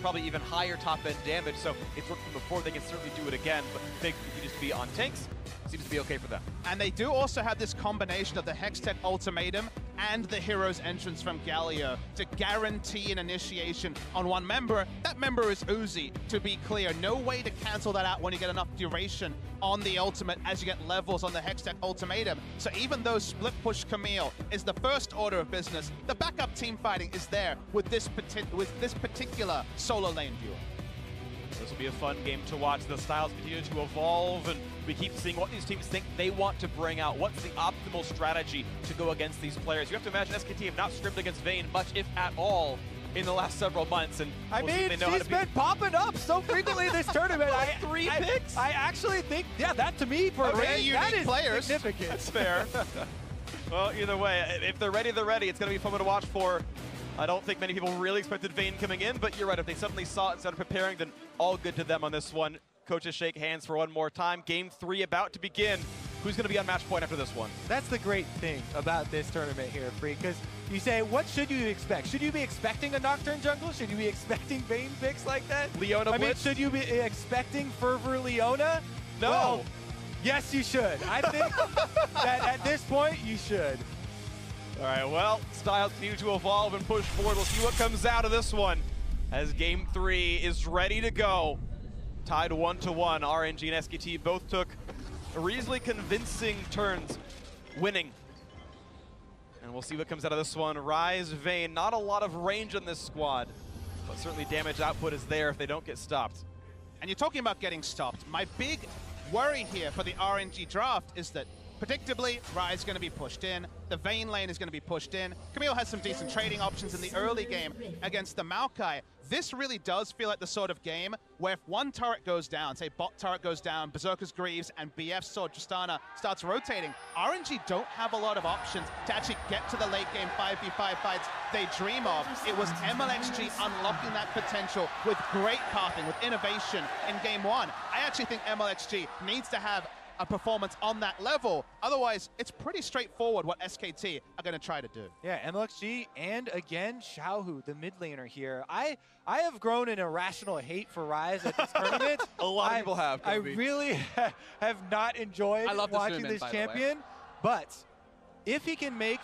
probably even higher top-end damage, so it's worked from before. They can certainly do it again, but Big continues to be on tanks. Seems to be okay for them. And they do also have this combination of the Hextech Ultimatum and the Hero's Entrance from Galio to guarantee an initiation on one member. That member is Uzi, to be clear. No way to cancel that out when you get enough duration on the ultimate as you get levels on the Hextech Ultimatum. So even though Split Push Camille is the first order of business, the backup team fighting is there with this particular solo lane duo. This will be a fun game to watch. The styles continue to evolve, and we keep seeing what these teams think they want to bring out. What's the optimal strategy to go against these players? You have to imagine SKT have not scrimmaged against Vayne much, if at all, in the last several months. And I mean, she's been popping up so frequently this tournament. Three picks? I actually think, yeah, that to me for Ray, that is players. significant. That's fair. Well, either way, if they're ready, they're ready. It's going to be fun to watch for. I don't think many people really expected Vayne coming in, but you're right. If they suddenly saw it and started preparing, then all good to them on this one. Coaches shake hands for one more time. Game 3 about to begin. Who's going to be on match point after this one? That's the great thing about this tournament here, Free, because you say, what should you expect? Should you be expecting a Nocturne jungle? Should you be expecting Vayne picks like that? Leona I mean, Blitz? should you be expecting Fervor Leona? No. Well, yes, you should. I think that at this point, you should. All right, well, styles continue to evolve and push forward. We'll see what comes out of this one as Game 3 is ready to go. Tied 1-1. RNG and SKT both took reasonably convincing turns winning. And we'll see what comes out of this one. Rise, Vayne, not a lot of range on this squad, but certainly damage output is there if they don't get stopped. And you're talking about getting stopped. My big worry here for the RNG draft is that predictably, Rise is going to be pushed in. The Vayne lane is going to be pushed in. Camille has some decent trading options in the early game against the Maokai. This really does feel like the sort of game where if one turret goes down, say bot turret goes down, Berserker's Greaves, and BF's Sword Tristana starts rotating, RNG don't have a lot of options to actually get to the late game 5v5 fights they dream of. It was MLXG unlocking that potential with great pathing, with innovation in game 1. I actually think MLXG needs to have a performance on that level. Otherwise, it's pretty straightforward what SKT are going to try to do. Yeah, MLXG and again, Xiaohu, the mid laner here. I have grown an irrational hate for Rise at this tournament. A lot of people have. I really have not enjoyed watching this champion. But if he can make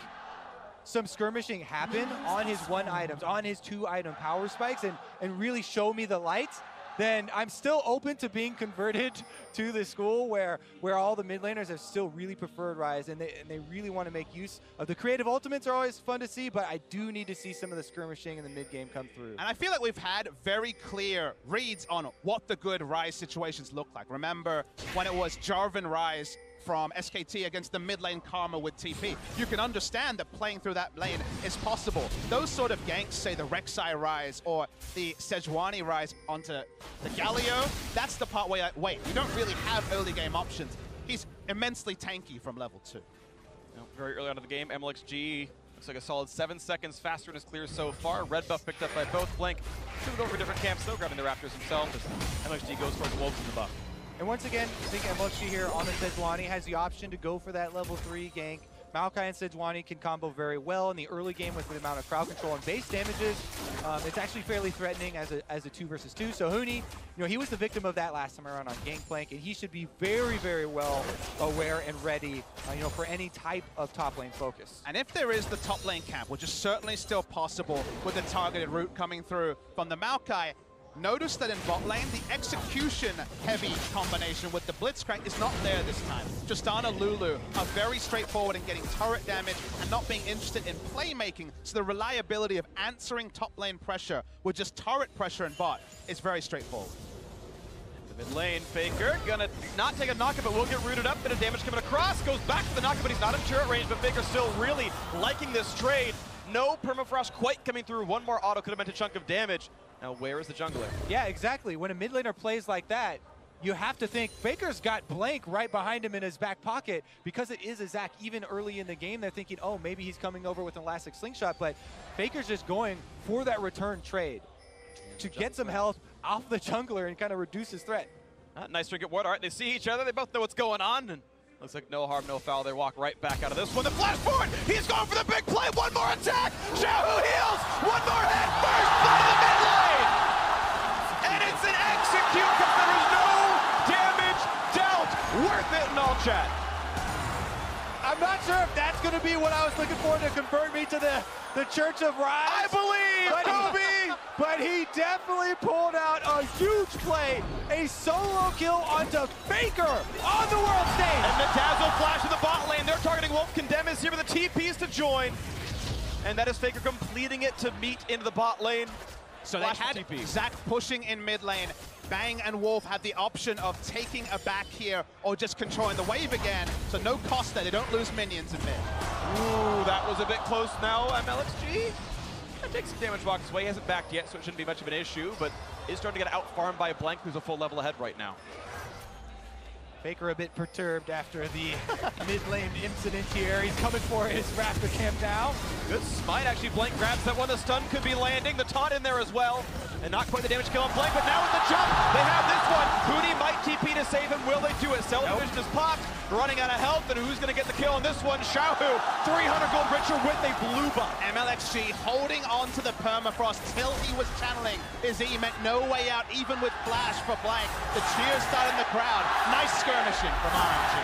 some skirmishing happen on his 1 items, on his 2 item power spikes, and really show me the light, then I'm still open to being converted to the school where all the mid laners have still really preferred Rise, and they really want to make use of the creative ultimates. Are always fun to see, but I do need to see some of the skirmishing in the mid game come through. And I feel like we've had very clear reads on what the good Rise situations look like. Remember when it was Jarvan Rise from SKT against the mid lane Karma with TP. You can understand that playing through that lane is possible. Those sort of ganks, say the Rek'Sai Rise or the Sejuani Rise onto the Galio, that's the part where you're like, wait, you don't really have early game options. He's immensely tanky from level 2. Very early on in the game, MLXG looks like a solid 7 seconds faster in his clears so far. Red buff picked up by both. Blank should go for different camps, though, grabbing the Raptors himself as MLXG goes towards Wolves in the buff. And once again, I think MLXG here on the Sejuani has the option to go for that level 3 gank. Maokai and Sejuani can combo very well in the early game with the amount of crowd control and base damages. It's actually fairly threatening as a 2 versus 2. So Huni, you know, he was the victim of that last time around on Gangplank, and he should be very, very well aware and ready, you know, for any type of top lane focus. And if there is the top lane camp, which is certainly still possible with the targeted route coming through from the Maokai, notice that in bot lane, the execution-heavy combination with the Blitzcrank is not there this time. Tristana, Lulu are very straightforward in getting turret damage and not being interested in playmaking, so the reliability of answering top lane pressure with just turret pressure in bot is very straightforward. The mid lane, Faker gonna not take a knockup, but will get rooted up. Bit of damage coming across, goes back to the knockup, but he's not in turret range, but Faker still really liking this trade. No permafrost quite coming through. One more auto could have meant a chunk of damage. Now, where is the jungler? Yeah, exactly. When a mid laner plays like that, you have to think Faker's got Blank right behind him in his back pocket. Because it is a Zac even early in the game, they're thinking, oh, maybe he's coming over with an elastic slingshot, but Faker's just going for that return trade to get some health off the jungler and kind of reduce his threat. Nice drink at ward. All right, they see each other. They both know what's going on. And looks like no harm, no foul. They walk right back out of this one. The flash forward. He's going for the big play. One more attack. Xiaohu heals. One more hit. First blood of the mid lane. Q, because there is no damage dealt. Worth it in all chat. I'm not sure if that's going to be what I was looking for to convert me to the Church of Rise. I believe, Kobe! But he definitely pulled out a huge play. A solo kill onto Faker on the world stage. And the Dazzle flash in the bot lane. They're targeting Wolf. Condemn is here with the TPs to join. And that is Faker completing it to meet into the bot lane. So they had Zach pushing in mid lane. Bang and Wolf had the option of taking a back here or just controlling the wave again. So no cost there. They don't lose minions in mid. Ooh, that was a bit close now. MLXG that takes some damage box away. He hasn't backed yet, so it shouldn't be much of an issue, but is starting to get out-farmed by Blank, who's a full level ahead right now. Faker a bit perturbed after the mid-lane incident here. He's coming for his Raptor camp now. Good smite, actually. Blank grabs that one. The stun could be landing. The taunt in there as well. And not quite the damage kill on Blank, but now with the jump, they have this one. Hootie might TP to save him. Will they do it? Cell Division is popped, running out of health, and who's going to get the kill on this one? Xiaohu, 300 gold richer with a blue buff. MLXG holding on to the permafrost till he was channeling his E, meant no way out, even with flash for Blank. The cheers start in the crowd. Nice skirmishing from RNG.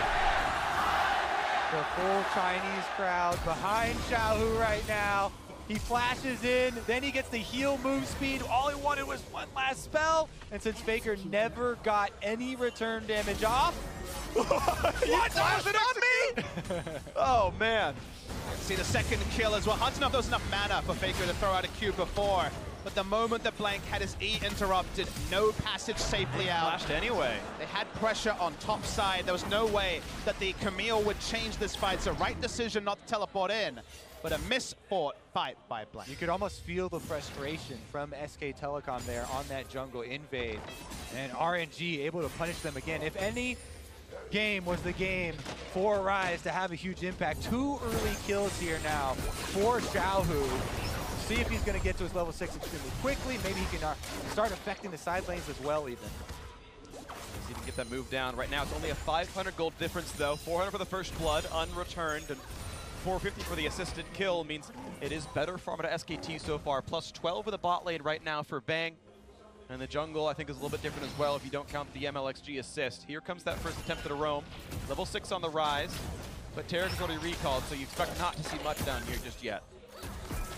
The full Chinese crowd behind Xiaohu right now. He flashes in, then he gets the heal move speed. All he wanted was one last spell. And since Faker never got any return damage off, what? Flash it on me? Oh, man. See the second kill as well. I don't know if there was enough mana for Faker to throw out a Q before. But the moment that Blank had his E interrupted, no passage safely out. Flashed anyway. They had pressure on top side. There was no way that the Camille would change this fight. So right decision not to teleport in, but a misfought fight by Blank. You could almost feel the frustration from SK Telecom there on that jungle invade. And RNG able to punish them again. If any game was the game for Rise to have a huge impact, 2 early kills here now for Xiaohu. See if he's going to get to his level 6 extremely quickly. Maybe he can start affecting the side lanes as well even. See if he can get that move down. Right now it's only a 500 gold difference though. 400 for the first blood, unreturned, and 450 for the assisted kill means it is better farm at SKT so far. Plus 12 for the bot lane right now for Bang. And the jungle I think is a little bit different as well if you don't count the MLXG assist. Here comes that first attempt at a roam. Level 6 on the Rise, but Tarek is already recalled, so you expect not to see much down here just yet.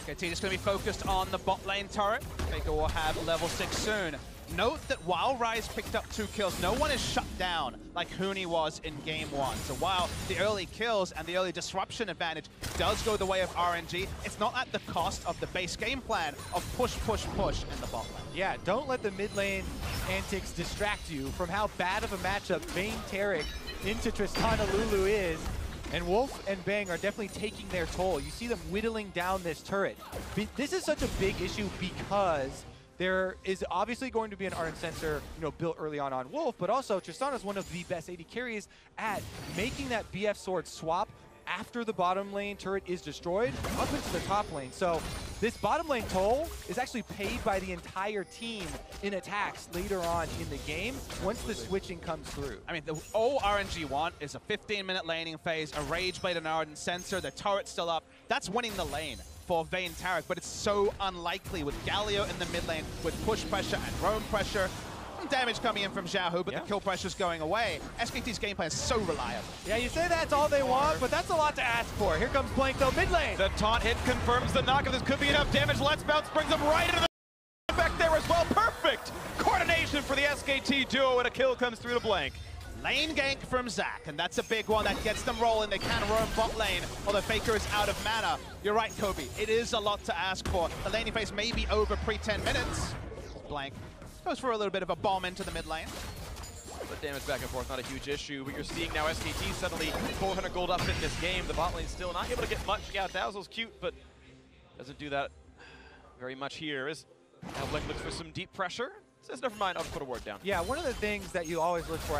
SKT just going to be focused on the bot lane turret. Faker will have level 6 soon. Note that while Rise picked up 2 kills, no one is shut down like Huni was in game 1. So while the early kills and the early disruption advantage does go the way of RNG, it's not at the cost of the base game plan of push, push, push in the bot lane. Yeah, don't let the mid lane antics distract you from how bad of a matchup Vayne Tarek into Tristana Lulu is. And Wolf and Bang are definitely taking their toll. You see them whittling down this turret. This is such a big issue because there is obviously going to be an Ardent Sensor, built early on Wolf, but also Tristana is one of the best AD carries at making that BF sword swap after the bottom lane turret is destroyed up into the top lane. So this bottom lane toll is actually paid by the entire team in attacks later on in the game once the switching comes through. I mean, all RNG want is a 15-minute laning phase, a Rage Blade and Ardent Sensor, the turret's still up. That's winning the lane for Vayne Tarek, but it's so unlikely with Galio in the mid lane, with push pressure and roam pressure. Some damage coming in from Xiaohu, but the kill pressure's going away. SKT's game plan is so reliable. Yeah, you say that's all they want, but that's a lot to ask for. Here comes Blank though, mid lane. The taunt hit confirms the knock. If this could be enough damage, Let's Bounce brings him right into the back there as well. Perfect coordination for the SKT duo, and a kill comes through to Blank. Lane gank from Zach, and that's a big one that gets them rolling. They can roam bot lane, although Faker is out of mana. You're right, Kobe. It is a lot to ask for. The laning phase may be over pre-10 minutes. Blank goes for a little bit of a bomb into the mid lane. But damage back and forth, not a huge issue. But you're seeing now SKT suddenly 400 gold up in this game. The bot lane still not able to get much. Yeah, Dazzle's cute, but doesn't do that very much here. Now Blank looks for some deep pressure. Says, never mind, I'll just put a ward down. Yeah, one of the things that you always look for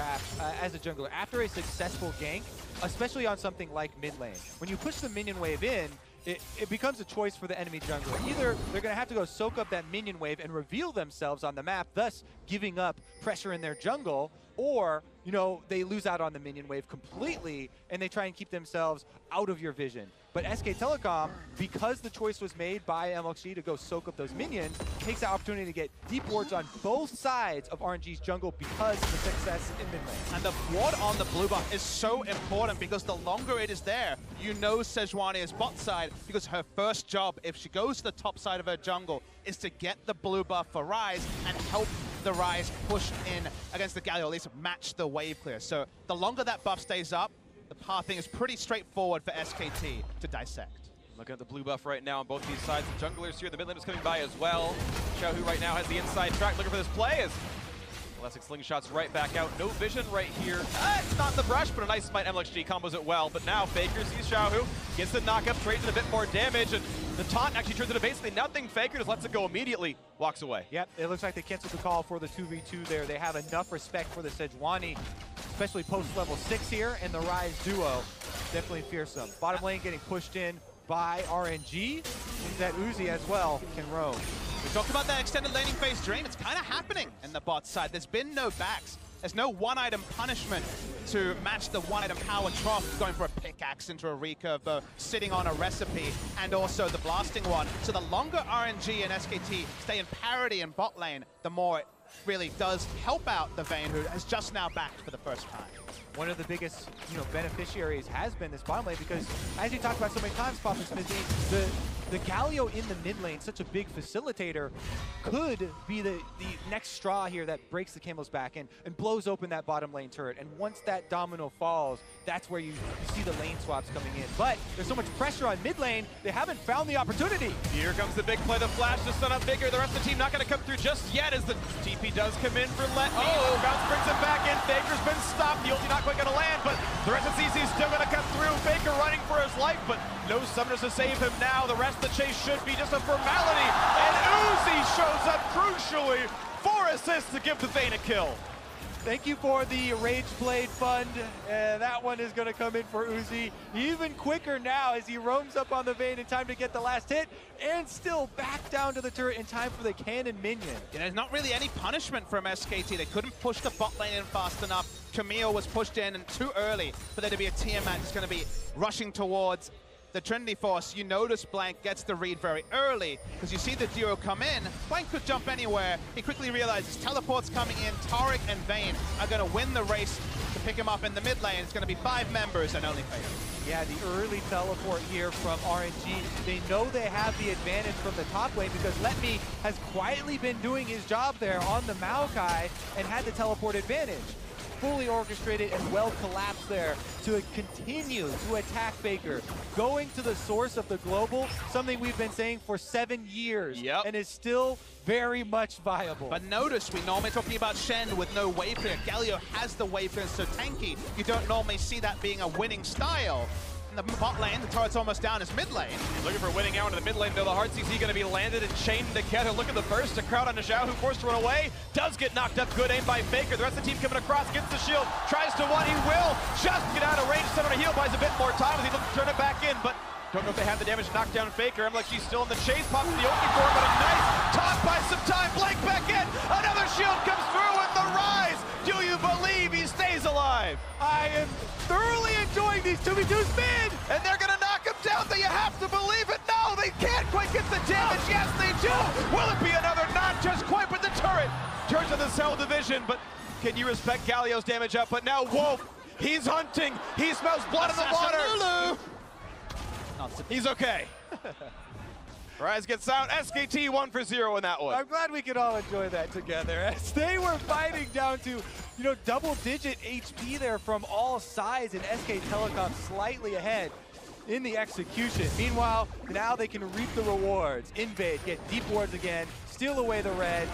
as a jungler, after a successful gank, especially on something like mid lane, when you push the minion wave in, it becomes a choice for the enemy jungler. Either they're going to have to go soak up that minion wave and reveal themselves on the map, thus giving up pressure in their jungle, or, they lose out on the minion wave completely and they try and keep themselves out of your vision. But SK Telecom, because the choice was made by MLG to go soak up those minions, takes the opportunity to get deep wards on both sides of RNG's jungle because of the success in mid lane. And the ward on the blue buff is so important because the longer it is there, you know Sejuani is bot side because her first job, if she goes to the top side of her jungle, is to get the blue buff for Ryze and help the Ryze push in against the Galio, at least match the wave clear. So the longer that buff stays up, the pathing is pretty straightforward for SKT to dissect. Looking at the blue buff right now on both these sides. The junglers here, the mid lane is coming by as well. Xiaohu right now has the inside track, looking for this play as Classic slingshots right back out. No vision right here. It's not the brush, but a nice smite. MLXG combos it well. But now Faker sees Xiaohu, gets the knockup, trades in a bit more damage, and the taunt actually turns into basically nothing. Faker just lets it go immediately, walks away. Yep, it looks like they canceled the call for the 2v2 there. They have enough respect for the Sejuani, especially post level 6 here, and the Ryze duo. Definitely fearsome. Bottom lane getting pushed in by RNG. Means that Uzi as well can roam. We talked about that extended laning phase drain. It's kind of happening in the bot side. There's been no backs. There's no one-item punishment to match the one-item power trough, going for a pickaxe into a recurve, sitting on a recipe, and also the blasting one. So the longer RNG and SKT stay in parity in bot lane, the more it really does help out the Vayne, who has just now backed for the first time. One of the biggest, beneficiaries has been this bottom lane because, as you talked about so many times, Papa Smithy, the Galio in the mid lane, such a big facilitator, could be the next straw here that breaks the camel's back and blows open that bottom lane turret. And once that domino falls, that's where you see the lane swaps coming in. But there's so much pressure on mid lane, they haven't found the opportunity. Here comes the big play, the flash to stun up Faker. The rest of the team not going to come through just yet as the TP does come in for Let Me. Bounce brings him back in. Faker's been stopped. The ulti not quite going to land, but the rest of CC is still going to come through. Faker running for his life, but no summoners to save him now. The rest of the chase should be just a formality. And Uzi shows up crucially. 4 assists to give the Vayne a kill. Thank you for the Rage Blade fund. That one is going to come in for Uzi even quicker now as he roams up on the Vayne in time to get the last hit and still back down to the turret in time for the cannon minion. There's not really any punishment from SKT. They couldn't push the bot lane in fast enough. Camille was pushed in and too early for there to be a Tiamat that's going to be rushing towards the Trinity Force. You notice Blank gets the read very early because you see the duo come in. Blank could jump anywhere. He quickly realizes teleport's coming in. Taric and Vayne are going to win the race to pick him up in the mid lane. It's going to be 5 members and only Faker. Yeah, the early teleport here from RNG. They know they have the advantage from the top lane because Let Me has quietly been doing his job there on the Maokai and had the teleport advantage. Fully orchestrated and well collapsed there to continue to attack Faker. Going to the source of the global, something we've been saying for 7 years, and is still very much viable. But notice, we normally talking about Shen with no wave clear. Galio has the wave clear, so tanky. You don't normally see that being a winning style. In the bot lane, the turret's almost down his mid lane. Looking for winning out in the mid lane, though. The hard CC going to be landed and chained together. Look at the burst to crowd onto Xiao, who forced to run away. Does get knocked up. Good aim by Faker. The rest of the team coming across, gets the shield, tries to one. He will just get out of range. Set on a heal, buys a bit more time as he looks to turn it back in, but don't know if they have the damage to knock down Faker. MLXG still in the chase, pops the ulti for him, but a nice toss by some time. Blank back in. Another shield comes through with the Ryze. Do you believe he stays alive? I am thoroughly enjoying these 2v2s mid. And they're going to knock him down. Do you have to believe it? No, they can't quite get the damage. Yes, they do. Will it be another? Not just quite, but the turret turns to the cell division. But can you respect Galio's damage up? But now Wolf, he's hunting. He smells blood in the water. Lulu. He's okay. Ryze gets out. SKT 1 for 0 in that one. I'm glad we could all enjoy that together as they were fighting down to, double-digit HP there from all sides, and SK Telecom slightly ahead in the execution. Meanwhile, now they can reap the rewards. Invade, get deep wards again, steal away the red,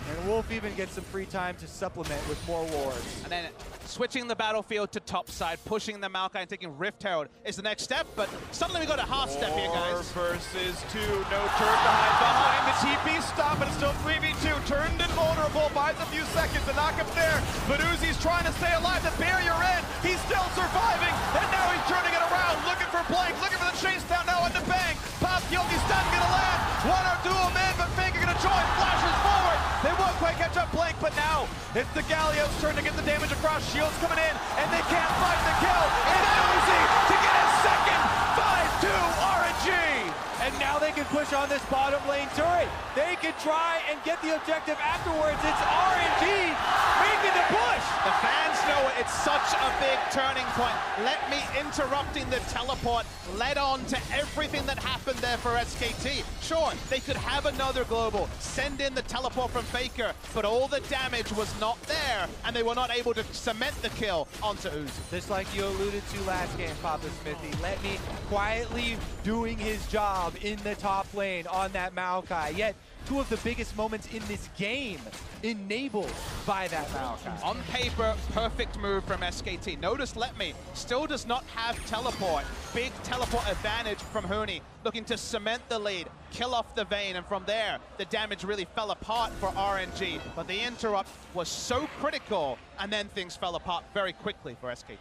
and Wolf even gets some free time to supplement with more wards. And then switching the battlefield to top side, pushing the Maokai and taking Rift Herald is the next step, but suddenly we got a half step here, guys. 4 versus 2, no turret behind the TP stop, but it's still 3v2. Turned invulnerable, buys a few seconds to knock him there, but Uzi's trying to stay alive, the barrier in, he's still surviving, and now he's turning it around, looking for Blank, looking for the chase down now on the bang. Pop Yogi stun gonna land, 1 or 2 of them in, but Faker gonna join, flashes forward. They won't quite catch up Blank, but now it's the Galio's turn to get the damage across. Shields coming in, and they can't find the kill. And Uzi to get his second 5-2 RNG! And now they can push on this bottom lane turret. They can try and get the objective afterwards. It's RNG making the push. The fans know it. It's such a big turning point. Let me interrupting the teleport led on to everything that happened there for SKT. Sure, they could have another global, send in the teleport from Faker, but all the damage was not there, and they were not able to cement the kill onto Uzi. Just like you alluded to last game, Papa Smithy. Let me quietly doing his job in the top lane on that Maokai. Yet, two of the biggest moments in this game enabled by that Maokai. On paper, perfect move from SKT. Notice Let Me still does not have teleport. Big teleport advantage from Huni, looking to cement the lead, kill off the Vayne, and from there, the damage really fell apart for RNG. But the interrupt was so critical, and then things fell apart very quickly for SKT.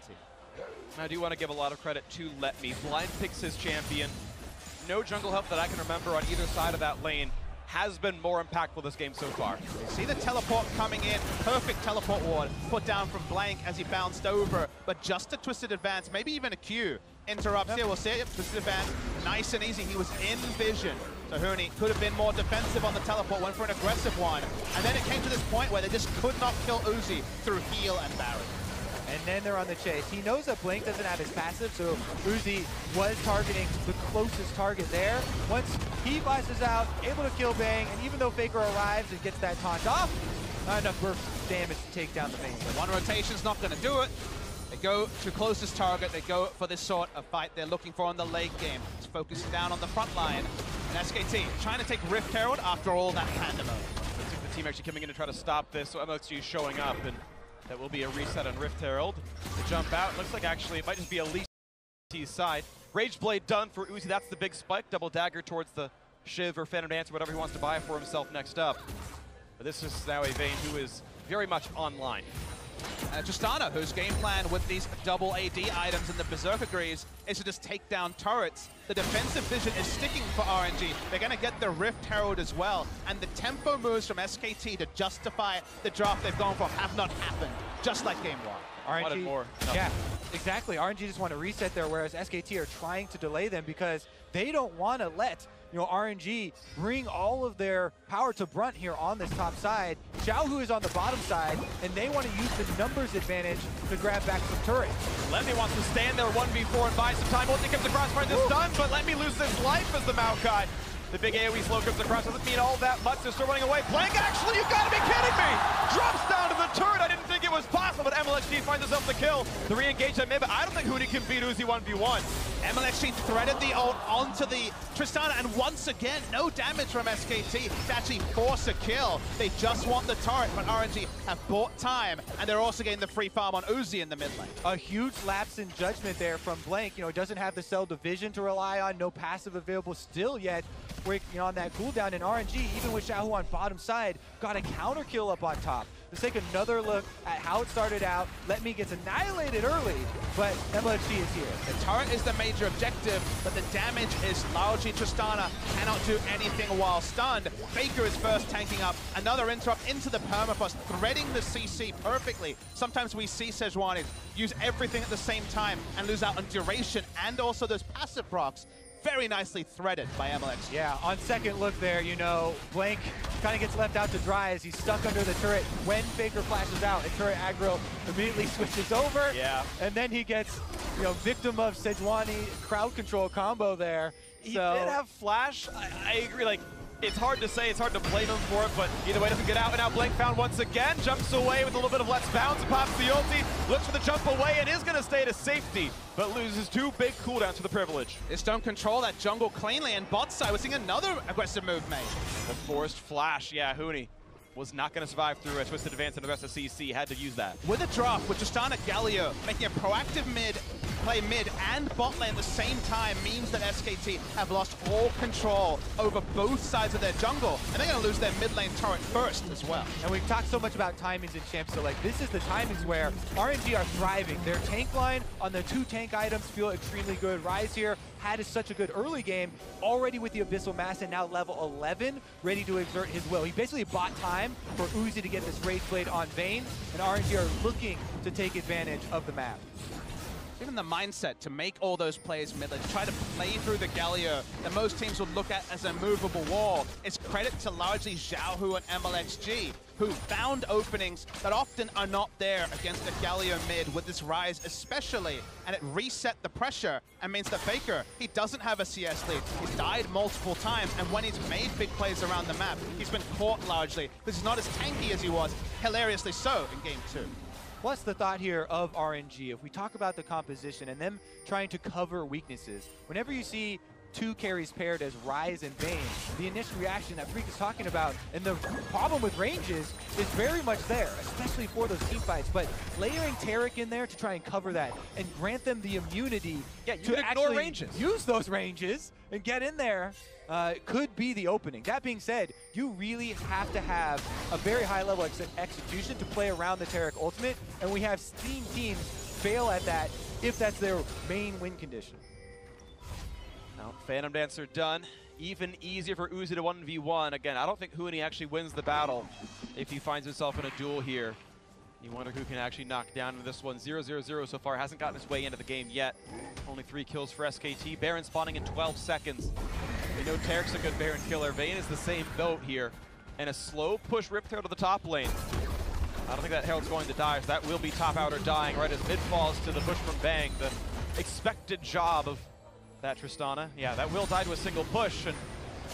I do want to give a lot of credit to Let Me. Blind picks his champion. No jungle help that I can remember on either side of that lane has been more impactful this game so far. See the teleport coming in, perfect teleport ward put down from Blank as he bounced over, but just a twisted advance, maybe even a Q. Interrupts here, we'll see it, twisted advance, nice and easy, he was in vision. So Huni could have been more defensive on the teleport, went for an aggressive one, and then it came to this point where they just could not kill Uzi through heal and Barret. And then they're on the chase. He knows that Blink doesn't have his passive, so Uzi was targeting the closest target there. Once he flashes out, able to kill Bang, and even though Faker arrives and gets that taunt off, not enough burst damage to take down the Vayne. So one rotation's not going to do it. They go to closest target, they go for this sort of fight they're looking for in the late game. It's focusing down on the front line. And SKT trying to take Rift Herald after all that pandemonium. Looks like the team actually coming in to try to stop this, so MLXG is showing up, and that will be a reset on Rift Herald. To jump out, looks like actually it might just be Alicia's side. Rage Blade done for Uzi, that's the big spike. Double dagger towards the Shiv or Phantom Dance, whatever he wants to buy for himself next up. But this is now a Vayne who is very much online. Tristana, whose game plan with these double AD items and the Berserker Greaves is to just take down turrets. The defensive vision is sticking for RNG. They're going to get the Rift Herald as well. And the tempo moves from SKT to justify the draft they've gone for have not happened, just like game one. Wanted more. Yeah, exactly. RNG just want to reset there, whereas SKT are trying to delay them because they don't want to let RNG bring all of their power to brunt here on this top side. Xiaohu is on the bottom side, and they want to use the numbers advantage to grab back some turrets. Let Me wants to stand there 1v4 and buy some time. Ulti comes across, find this done, but Let Me lose his life as the Maokai. The big AoE slow comes across, doesn't mean all that much, they're still running away. Blank, actually, you gotta be kidding me! Drops down to the turret, I didn't think it was possible, but MLXG finds himself the kill. The re-engage on mid, but I don't think Huni can beat Uzi 1v1. MLXG threaded the ult onto the Tristana, and once again, no damage from SKT to actually force a kill. They just want the turret, but RNG have bought time, and they're also getting the free farm on Uzi in the mid lane. A huge lapse in judgment there from Blank. Doesn't have the cell division to rely on, no passive available still yet. On that cooldown in RNG, even with Xiaohu on bottom side, got a counter kill up on top. Let's take another look at how it started out. Let Me gets annihilated early, but MLXG is here. The turret is the major objective, but the damage is largely Tristana cannot do anything while stunned. Faker is first tanking up. Another interrupt into the permafrost, threading the CC perfectly. Sometimes we see Sejuani use everything at the same time and lose out on duration and also those passive procs. Very nicely threaded by MLX. Yeah, on second look there, Blank kind of gets left out to dry as he's stuck under the turret when Faker flashes out, and turret aggro immediately switches over. Yeah. And then he gets, victim of Sejuani crowd control combo there. He did have flash. I agree, it's hard to say, it's hard to blame him for it, but either way doesn't get out, and now Blank found once again, jumps away with a little bit of let's bounce, pops the ulti, looks for the jump away, and is gonna stay to safety, but loses two big cooldowns to the privilege. This don't control that jungle cleanly, and bot side, we're seeing another aggressive move made. The forced flash, yeah, Huni was not gonna survive through a twisted advance and the rest of CC, had to use that. With a draft, with Tristana Galio making a proactive play mid and bot lane at the same time means that SKT have lost all control over both sides of their jungle, and they're going to lose their mid lane turret first as well. And we've talked so much about timings in Champs, so this is the timings where RNG are thriving. Their tank line on the two tank items feel extremely good. Rise here had such a good early game, already with the Abyssal Mass and now level 11, ready to exert his will. He basically bought time for Uzi to get this Rage Blade on Vayne, and RNG are looking to take advantage of the map. Even the mindset to make all those plays mid lane, to try to play through the Galio that most teams would look at as a movable wall, is credit to largely Xiaohu and MLXG, who found openings that often are not there against the Galio mid with this Rise especially, and it reset the pressure and means that Faker, he doesn't have a CS lead. He's died multiple times, and when he's made big plays around the map, he's been caught largely. This is not as tanky as he was, hilariously so, in Game 2. Plus the thought here of RNG, if we talk about the composition and them trying to cover weaknesses, whenever you see two carries paired as Rise and Vayne, the initial reaction that Freak is talking about, and the problem with ranges is very much there, especially for those team fights. But layering Taric in there to try and cover that and grant them the immunity to actually use those ranges and get in there could be the opening. That being said, you really have to have a very high level execution to play around the Taric ultimate, and we have seen teams fail at that if that's their main win condition. Now, Phantom Dancer done. Even easier for Uzi to 1v1. Again, I don't think Huni actually wins the battle if he finds himself in a duel here. You wonder who can actually knock down in this one. 0-0-0 so far, hasn't gotten his way into the game yet. Only 3 kills for SKT. Baron spawning in 12 seconds. We know Taric's a good Baron killer. Vayne is the same boat here. And a slow push Riptail to the top lane. I don't think that Herald's going to die, so that will be top outer dying right as mid falls to the push from Bang. The expected job of that Tristana. Yeah, that will die to a single push. And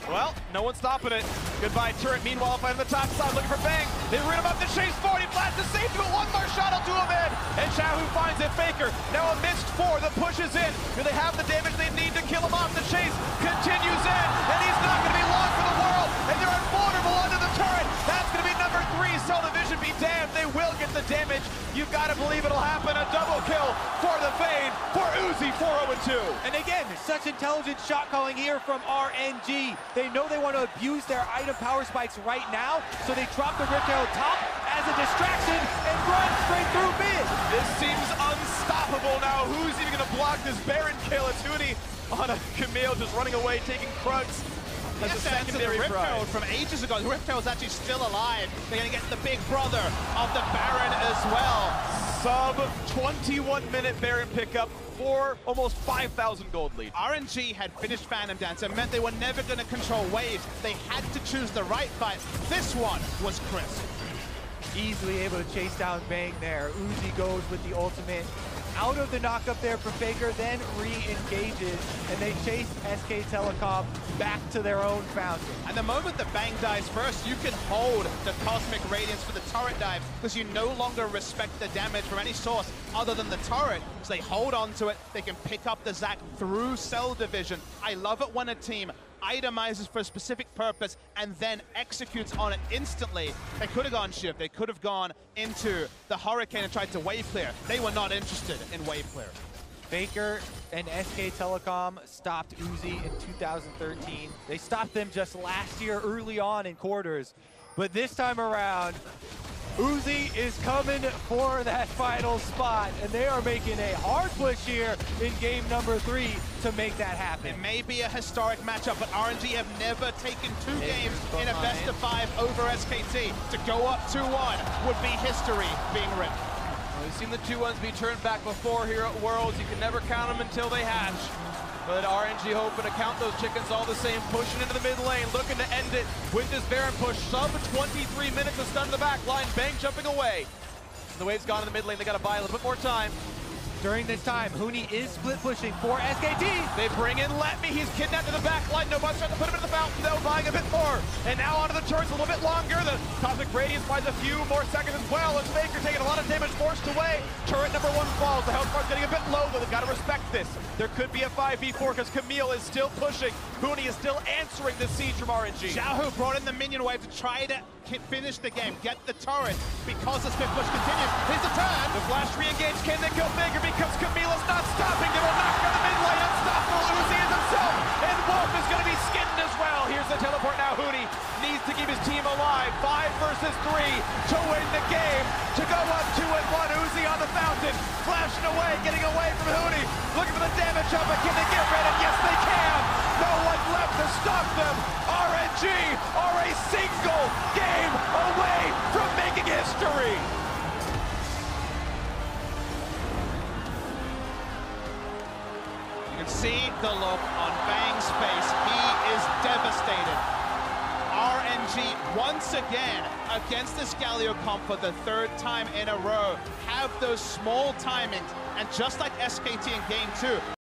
well, no one's stopping it. Goodbye, turret. Meanwhile, fighting the top side, looking for Bang. They rid him up to chase 40. Flash to safety, but one more shot will do him in. And Xiaohu finds it. Faker now amidst 4. The push is in. Do they have the damage they need to kill him off? The chase continues in, and he's not going to be long for the world. And they're invulnerable under the turret. That's going to be number 3. Cell Division be damned. They will get the damage. You've got to believe it'll happen. A double kill for the Vayne for Uzi 4-0-2. And again, such intelligent shot calling here from RNG. They know they want to abuse their item power spikes right now, so they drop the Riptail top as a distraction and run straight through mid. This seems unstoppable now. Who's even going to block this Baron kill? It's Huni on a Camille just running away, taking Krugs as a secondary Riptail from ages ago. The Riptail is actually still alive. They're going to get the big brother of the Baron as well. Sub 21-minute Baron pickup for almost 5,000 gold lead. RNG had finished Phantom Dancer, meant they were never going to control waves. They had to choose the right fight. This one was crisp. Easily able to chase down Bang there. Uzi goes with the ultimate. Out of the knockup there for Faker, then re-engages, and they chase SK Telecom back to their own fountain. And the moment the Bang dies first, you can hold the Cosmic Radiance for the turret dive, because you no longer respect the damage from any source other than the turret. So they hold on to it, they can pick up the Zac through Cell Division. I love it when a team itemizes for a specific purpose and then executes on it instantly. They could have gone shift, they could have gone into the Hurricane and tried to wave clear. They were not interested in wave clear. Faker and SK Telecom stopped Uzi in 2013. They stopped them just last year early on in quarters. But this time around, Uzi is coming for that final spot, and they are making a hard push here in game number 3 to make that happen. It may be a historic matchup, but RNG have never taken 2 games in a best-of-5 over SKT. To go up 2-1 would be history being written. Well, we've seen the 2-1s be turned back before here at Worlds. You can never count them until they hatch. But RNG hoping to count those chickens all the same, pushing into the mid lane, looking to end it with this Baron push. Sub 23 minutes to stun the back line. Bang jumping away. The wave's gone in the mid lane. They got to buy a little bit more time. During this time, Huni is split pushing for SKT. They bring in Let Me. He's kidnapped to the back line. Nobody's trying to put him in the fountain, though, buying a bit more. And now onto the turrets a little bit longer. The Cosmic Radiance buys a few more seconds as well. As Faker taking a lot of damage, forced away. Turret number 1 falls. The health bar's getting a bit low, but they've got to respect this. There could be a 5v4 because Camille is still pushing. Huni is still answering the siege from RNG. Xiaohu brought in the minion wave to try to finish the game, get the turret, because the split push continues. Here's the turn. The flash re-engage. Can they kill Faker? Because Camille's not stopping. They will knock down the mid lane. Unstoppable. Uzi is himself. And Wolf is going to be skinned as well. Here's the teleport now. Huni needs to keep his team alive. 5 versus 3 to win the game. To go up 2-1. Uzi on the fountain. Flashing away, getting away from Huni. Looking for the damage up, but can they get rid of it? Yes, they can. No one left to stop them. RNG are a single game away from making history. can see the look on Bang's face. He is devastated. RNG once again against this Galio comp for the 3rd time in a row have those small timings, and just like SKT in game 2,